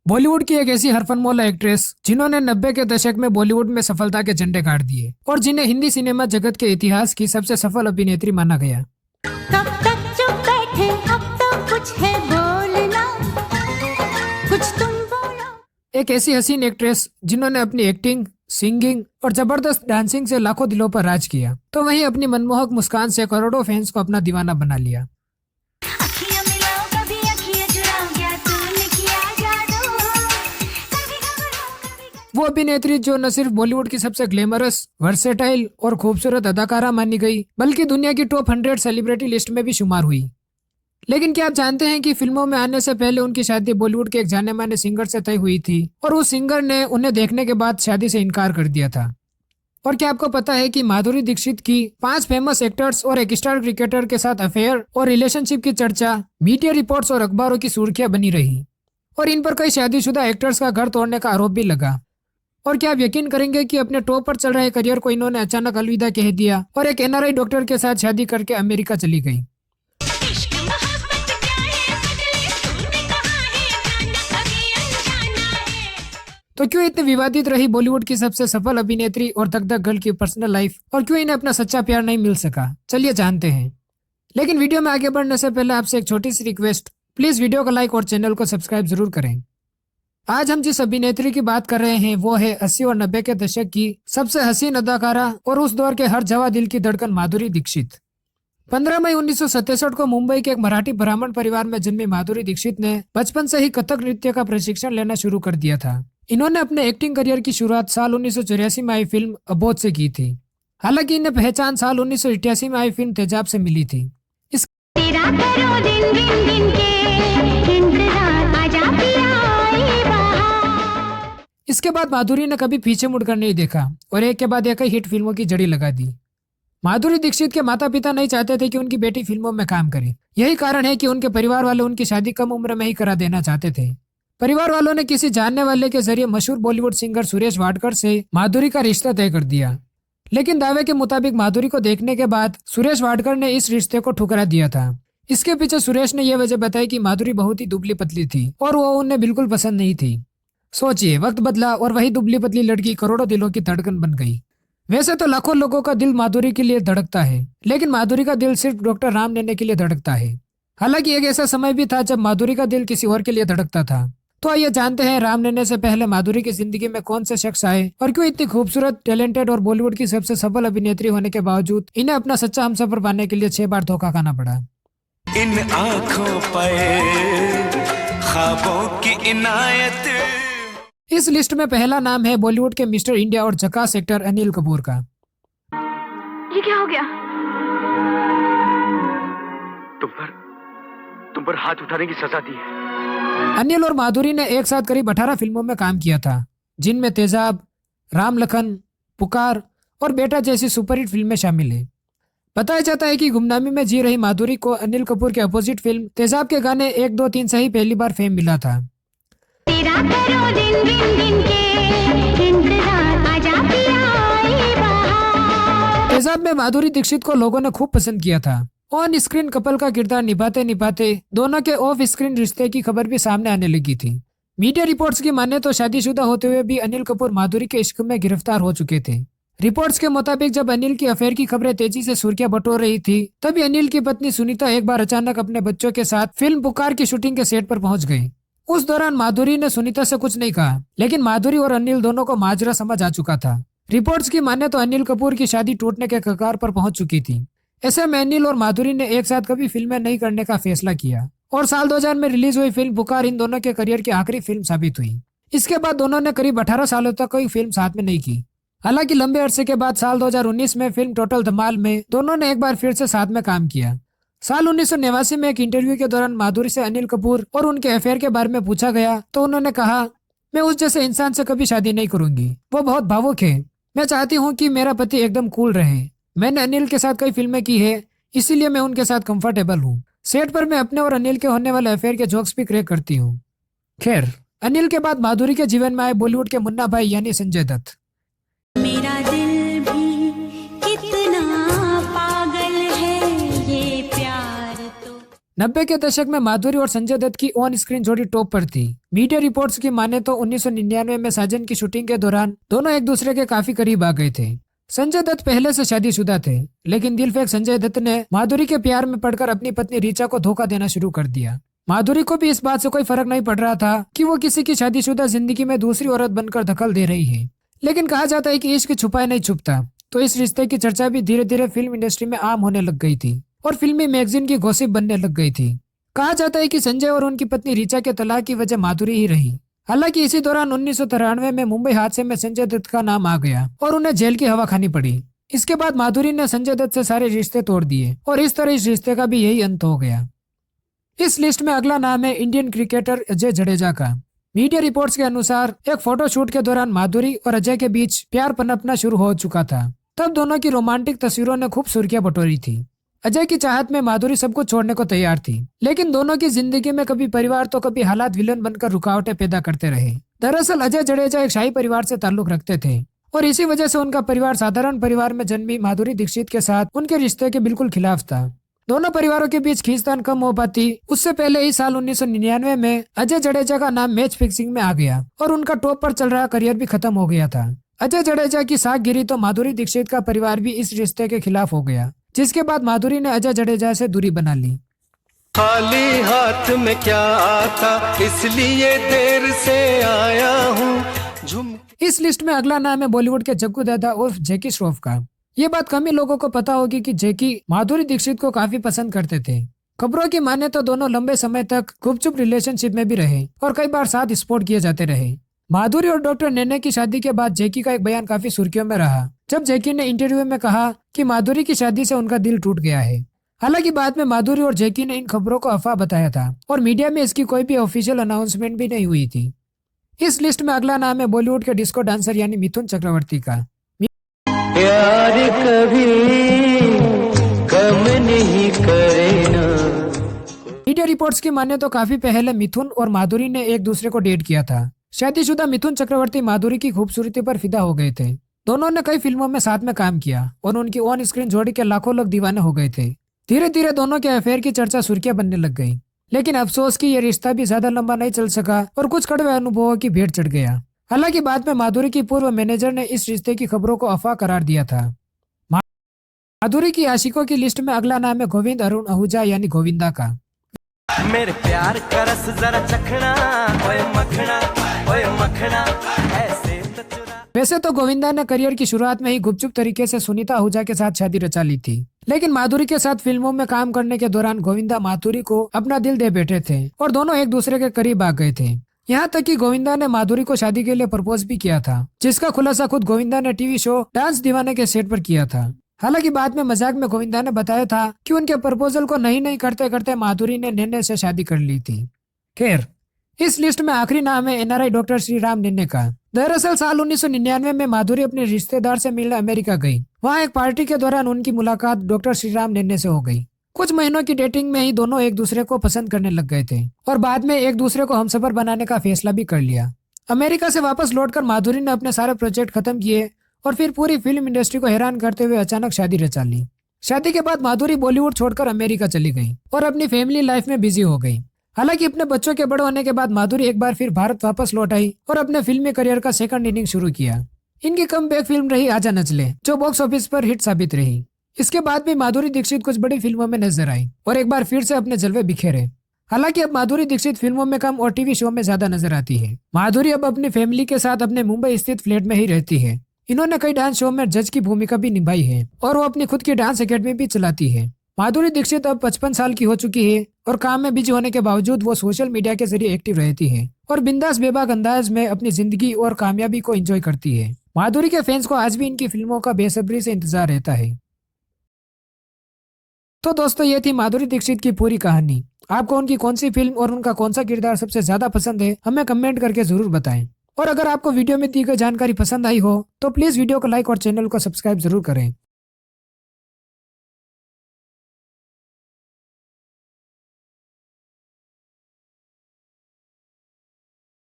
बॉलीवुड की एक ऐसी हरफनमौला एक्ट्रेस जिन्होंने 90 के दशक में बॉलीवुड में सफलता के झंडे गाड़ दिए और जिन्हें हिंदी सिनेमा जगत के इतिहास की सबसे सफल अभिनेत्री माना गया। कब तक चुप बैठे, अब तो कुछ है बोलना, कुछ तुम बोलो। एक ऐसी हसीन एक्ट्रेस जिन्होंने अपनी एक्टिंग, सिंगिंग और जबरदस्त डांसिंग से लाखों दिलों पर राज किया, तो वहीं अपनी मनमोहक मुस्कान से करोड़ों फैंस को अपना दीवाना बना लिया। अखियां मिलाओ, कभी अखियां चुराओ, क्या तूने किया जादू, कभी घबराओ, कभी वो अभिनेत्री जो न सिर्फ बॉलीवुड की सबसे ग्लैमरस, वर्सेटाइल और खूबसूरत अदाकारा मानी गई, बल्कि दुनिया की टॉप 100 सेलिब्रिटी लिस्ट में भी शुमार हुई। लेकिन क्या आप जानते हैं कि फिल्मों में आने से पहले उनकी शादी बॉलीवुड के एक जाने माने सिंगर से तय हुई थी और उस सिंगर ने उन्हें देखने के बाद शादी से इनकार कर दिया था। और क्या आपको पता है कि माधुरी दीक्षित की 5 फेमस एक्टर्स और एक स्टार क्रिकेटर के साथ अफेयर और रिलेशनशिप की चर्चा मीडिया रिपोर्ट्स और अखबारों की सुर्खियां बनी रही और इन पर कई शादीशुदा एक्टर्स का घर तोड़ने का आरोप भी लगा। और क्या आप यकीन करेंगे कि अपने टॉप पर चल रहे करियर को इन्होंने अचानक अलविदा कह दिया और एक एनआरआई डॉक्टर के साथ शादी करके अमेरिका चली गई। इश्क मोहब्बत क्या है बदले, तूने कहा है जाना कभी अनजाना है। तो क्यों इतनी विवादित रही बॉलीवुड की सबसे सफल अभिनेत्री और धक धक गर्ल की पर्सनल लाइफ और क्यों इन्हें अपना सच्चा प्यार नहीं मिल सका, चलिए जानते हैं। लेकिन वीडियो में आगे बढ़ने से पहले आपसे एक छोटी सी रिक्वेस्ट, प्लीज वीडियो को लाइक और चैनल को सब्सक्राइब जरूर करें। आज हम जिस अभिनेत्री की बात कर रहे हैं वो है 80 और 90 के दशक की सबसे हसीन अदाकारा और उस दौर के हर जवां दिल की धड़कन माधुरी दीक्षित। 15 मई 1967 को मुंबई के एक मराठी ब्राह्मण परिवार में जन्मी माधुरी दीक्षित ने बचपन से ही कथक नृत्य का प्रशिक्षण लेना शुरू कर दिया था। इन्होंने अपने एक्टिंग करियर की शुरुआत साल 1984 में आई फिल्म अबोध से की थी। हालांकि इन्हें पहचान साल 1988 में आई फिल्म तेजाब से मिली थी। तेरा करो दिन दिन दिन के इंतजार, आजा पिया आए बहार। इसके बाद माधुरी ने कभी पीछे मुड़कर नहीं देखा और एक के बाद एक ही हिट फिल्मों की जड़ी लगा दी। माधुरी दीक्षित के माता पिता नहीं चाहते थे कि उनकी बेटी फिल्मों में काम करे। यही कारण है कि उनके परिवार वाले उनकी शादी कम उम्र में ही करा देना चाहते थे। परिवार वालों ने किसी जानने वाले के जरिए मशहूर बॉलीवुड सिंगर सुरेश वाडकर से माधुरी का रिश्ता तय कर दिया। लेकिन दावे के मुताबिक माधुरी को देखने के बाद सुरेश वाडकर ने इस रिश्ते को ठुकरा दिया था। इसके पीछे सुरेश ने यह वजह बताई कि माधुरी बहुत ही दुबली पतली थी और वो उन्हें बिल्कुल पसंद नहीं थी। सोचिए, वक्त बदला और वही दुबली पतली लड़की करोड़ों दिलों की धड़कन बन गई। वैसे तो लाखों लोगों का दिल माधुरी के लिए धड़कता है, लेकिन माधुरी का दिल सिर्फ डॉक्टर राम नेने के लिए धड़कता है। हालांकि एक ऐसा समय भी था जब माधुरी का दिल किसी और के लिए धड़कता था। तो आइए जानते हैं राम नेने से पहले माधुरी की जिंदगी में कौन से शख्स आए और क्यों इतनी खूबसूरत, टैलेंटेड और बॉलीवुड की सबसे सफल अभिनेत्री होने के बावजूद इन्हें अपना सच्चा हमसफर पाने के लिए 6 बार धोखा खाना पड़ा। इन आँखों पर ख्वाबों की इनायत। इस लिस्ट में पहला नाम है बॉलीवुड के मिस्टर इंडिया और झकास एक्टर अनिल कपूर का। ये क्या हो गया? तुम पर हाथ उठाने की सजा दी है। अनिल और माधुरी ने एक साथ करीब 18 फिल्मों में काम किया था, जिनमें तेजाब, राम लखन, पुकार और बेटा जैसी सुपरहिट फिल्में शामिल हैं। बताया जाता है कि गुमनामी में जी रही माधुरी को अनिल कपूर के अपोजिट फिल्म तेजाब के गाने 1, 2, 3 से ही पहली बार फेम मिला था। तेरा करो दिन दिन दिन के इंतजार, आजा पिया आए बहार। तेजाब में माधुरी दीक्षित को लोगों ने खूब पसंद किया था। ऑन स्क्रीन कपल का किरदार निभाते निभाते दोनों के ऑफ स्क्रीन रिश्ते की खबर भी सामने आने लगी थी। मीडिया रिपोर्ट्स की माने तो शादीशुदा होते हुए भी अनिल कपूर माधुरी के इश्क में गिरफ्तार हो चुके थे। रिपोर्ट्स के मुताबिक जब अनिल की अफेयर की खबरें तेजी से सुर्खियां बटोर रही थी, तभी अनिल की पत्नी सुनीता एक बार अचानक अपने बच्चों के साथ फिल्म पुकार की शूटिंग के सेट पर पहुंच गई। उस दौरान माधुरी ने सुनीता से कुछ नहीं कहा, लेकिन माधुरी और अनिल दोनों को माजरा समझ आ चुका था। रिपोर्ट्स की माने तो अनिल कपूर की शादी टूटने के कगार पर पहुंच चुकी थी। ऐसे में अनिल और माधुरी ने एक साथ कभी फिल्में नहीं करने का फैसला किया और साल 2000 में रिलीज हुई फिल्म पुकार इन दोनों के करियर की आखिरी फिल्म साबित हुई। इसके बाद दोनों ने करीब 18 सालों तक कोई फिल्म साथ में नहीं की। हालांकि लंबे अरसे के बाद साल 2019 में फिल्म टोटल धमाल में दोनों ने एक बार फिर से साथ में काम किया। साल 1989 में एक इंटरव्यू के दौरान माधुरी से अनिल कपूर और उनके अफेयर के बारे में पूछा गया तो उन्होंने कहा, मैं उस जैसे इंसान से कभी शादी नहीं करूंगी, वो बहुत भावुक है। मैं चाहती हूँ कि मेरा पति एकदम कूल रहे। मैंने अनिल के साथ कई फिल्में की है, इसीलिए मैं उनके साथ कंफर्टेबल हूँ। सेट पर मैं अपने और अनिल के होने वाले अफेयर के जोक्स भी क्रैक करती हूँ। खैर, अनिल के बाद माधुरी के जीवन में आए बॉलीवुड के मुन्ना भाई यानी संजय दत्त। मेरा दिल भी कितना पागल है, ये प्यार तो 90 के दशक में माधुरी और संजय दत्त की ऑन स्क्रीन जोड़ी टॉप पर थी। मीडिया रिपोर्ट्स की माने तो 1999 में साजन की शूटिंग के दौरान दोनों एक दूसरे के काफी करीब आ गए थे। संजय दत्त पहले से शादीशुदा थे, लेकिन दिलफेक संजय दत्त ने माधुरी के प्यार में पड़कर अपनी पत्नी रीचा को धोखा देना शुरू कर दिया। माधुरी को भी इस बात से कोई फर्क नहीं पड़ रहा था कि वो किसी की शादीशुदा जिंदगी में दूसरी औरत बनकर दखल दे रही है। लेकिन कहा जाता है कि इश्क छुपाए नहीं छुपता, तो इस रिश्ते की चर्चा भी धीरे धीरे फिल्म इंडस्ट्री में आम होने लग गई थी और फिल्मी मैगजीन की गॉसिप बनने लग गई थी। कहा जाता है कि संजय और उनकी पत्नी रीचा के तलाक की वजह माधुरी ही रही। हालांकि इसी दौरान 1993 में मुंबई हादसे में संजय दत्त का नाम आ गया और उन्हें जेल की हवा खानी पड़ी। इसके बाद माधुरी ने संजय दत्त से सारे रिश्ते तोड़ दिए और इस तरह इस रिश्ते का भी यही अंत हो गया। इस लिस्ट में अगला नाम है इंडियन क्रिकेटर अजय जडेजा का। मीडिया रिपोर्ट्स के अनुसार एक फोटोशूट के दौरान माधुरी और अजय के बीच प्यार पनपना शुरू हो चुका था। तब दोनों की रोमांटिक तस्वीरों ने खूब सुर्खियां बटोरी थी। अजय की चाहत में माधुरी सब कुछ छोड़ने को तैयार थी, लेकिन दोनों की जिंदगी में कभी परिवार तो कभी हालात विलन बनकर रुकावटें पैदा करते रहे। दरअसल अजय जडेजा एक शाही परिवार से ताल्लुक रखते थे और इसी वजह से उनका परिवार साधारण परिवार में जन्मी माधुरी दीक्षित के साथ उनके रिश्ते के बिल्कुल खिलाफ था। दोनों परिवारों के बीच खींचतान कम हो पाती उससे पहले ही साल 1999 में अजय जडेजा का नाम मैच फिक्सिंग में आ गया और उनका टॉप पर चल रहा करियर भी खत्म हो गया था। अजय जडेजा की साख गिरी तो माधुरी दीक्षित का परिवार भी इस रिश्ते के खिलाफ हो गया, जिसके बाद माधुरी ने अजय जडेजा से दूरी बना ली। खाली हाथ में क्या आता, इसलिए देर से आया हूँ। इस लिस्ट में अगला नाम है बॉलीवुड के जग्गू दादा उर्फ जैकी श्रॉफ का। ये बात कम ही लोगों को पता होगी कि जैकी माधुरी दीक्षित को काफी पसंद करते थे। खबरों की माने तो दोनों लंबे समय तक गुपचुप रिलेशनशिप में भी रहे और कई बार साथ स्पोर्ट किए जाते रहे। माधुरी और डॉक्टर नेने की शादी के बाद जैकी का एक बयान काफी सुर्खियों में रहा, जब जैकी ने इंटरव्यू में कहा कि माधुरी की शादी से उनका दिल टूट गया है। हालांकि बाद में माधुरी और जैकी ने इन खबरों को अफवाह बताया था और मीडिया में इसकी कोई भी ऑफिशियल अनाउंसमेंट भी नहीं हुई थी। इस लिस्ट में अगला नाम है बॉलीवुड के डिस्को डांसर यानी मिथुन चक्रवर्ती का। प्यार कभी कम नहीं करे ना। मीडिया रिपोर्ट्स की माने तो काफी पहले मिथुन और माधुरी ने एक दूसरे को डेट किया था। शादीशुदा मिथुन चक्रवर्ती माधुरी की खूबसूरती पर फिदा हो गए थे। दोनों ने कई फिल्मों में साथ में काम किया और उनकी ऑन स्क्रीन जोड़ी के लाखों लोग दीवाने हो गए थे। धीरे धीरे दोनों के अफेयर की चर्चा सुर्खियां बनने लग गई, लेकिन अफसोस कि ये रिश्ता भी ज्यादा लंबा नहीं चल सका और कुछ कड़वे अनुभवों की भेंट चढ़ गया। हालांकि बाद में माधुरी की पूर्व मैनेजर ने इस रिश्ते की खबरों को अफवाह करार दिया था। माधुरी की आशिकों की लिस्ट में अगला नाम है गोविंद अरुण आहूजा यानी गोविंदा का। मेरे प्यार का रस जरा चखना, ओए मखना, ओए मखना, ऐसे तो चुरा। वैसे तो गोविंदा ने करियर की शुरुआत में ही गुपचुप तरीके से सुनीता आहूजा के साथ शादी रचा ली थी, लेकिन माधुरी के साथ फिल्मों में काम करने के दौरान गोविंदा माधुरी को अपना दिल दे बैठे थे और दोनों एक दूसरे के करीब आ गए थे। यहाँ तक कि गोविंदा ने माधुरी को शादी के लिए प्रपोज भी किया था, जिसका खुलासा खुद गोविंदा ने टीवी शो डांस दीवाने के सेट पर किया था। हालांकि बाद में मजाक में गोविंदा ने बताया था कि उनके प्रपोजल को नहीं करते करते माधुरी ने नेने से शादी कर ली थी। खैर, इस लिस्ट में आखिरी नाम है एनआरआई डॉक्टर श्री राम नेने का। दरअसल साल 1999 में माधुरी अपने रिश्तेदार से मिलने अमेरिका गई। वहाँ एक पार्टी के दौरान उनकी मुलाकात डॉक्टर श्री राम नेने से हो गई। कुछ महीनों की डेटिंग में ही दोनों एक दूसरे को पसंद करने लग गए थे और बाद में एक दूसरे को हमसफर बनाने का फैसला भी कर लिया। अमेरिका से वापस लौटकर माधुरी ने अपने सारे प्रोजेक्ट खत्म किए और फिर पूरी फिल्म इंडस्ट्री को हैरान करते हुए अचानक शादी रचा ली। शादी के बाद माधुरी बॉलीवुड छोड़कर अमेरिका चली गई और अपनी फैमिली लाइफ में बिजी हो गई। हालांकि अपने बच्चों के बड़े होने के बाद माधुरी एक बार फिर भारत वापस लौट आई और अपने फिल्मी करियर का सेकंड इनिंग शुरू किया। इनकी कमबैक फिल्म रही आजा नचले, जो बॉक्स ऑफिस पर हिट साबित रही। इसके बाद भी माधुरी दीक्षित कुछ बड़ी फिल्मों में नजर आई और एक बार फिर से अपने जलवे बिखेरे। हालांकि अब माधुरी दीक्षित फिल्मों में कम और टीवी शो में ज्यादा नजर आती है। माधुरी अब अपनी फैमिली के साथ अपने मुंबई स्थित फ्लैट में ही रहती है। इन्होंने कई डांस शो में जज की भूमिका भी निभाई है और वो अपनी खुद की डांस एकेडमी भी चलाती है। माधुरी दीक्षित अब 55 साल की हो चुकी है और काम में बिजी होने के बावजूद वो सोशल मीडिया के जरिए एक्टिव रहती है और बिंदास बेबाक अंदाज में अपनी जिंदगी और कामयाबी को एंजॉय करती है। माधुरी के फैंस को आज भी इनकी फिल्मों का बेसब्री से इंतजार रहता है। तो दोस्तों, ये थी माधुरी दीक्षित की पूरी कहानी। आपको उनकी कौन सी फिल्म और उनका कौन सा किरदार सबसे ज्यादा पसंद है, हमें कमेंट करके जरूर बताएं। और अगर आपको वीडियो में दी गई जानकारी पसंद आई हो तो प्लीज वीडियो को लाइक और चैनल को सब्सक्राइब जरूर करें।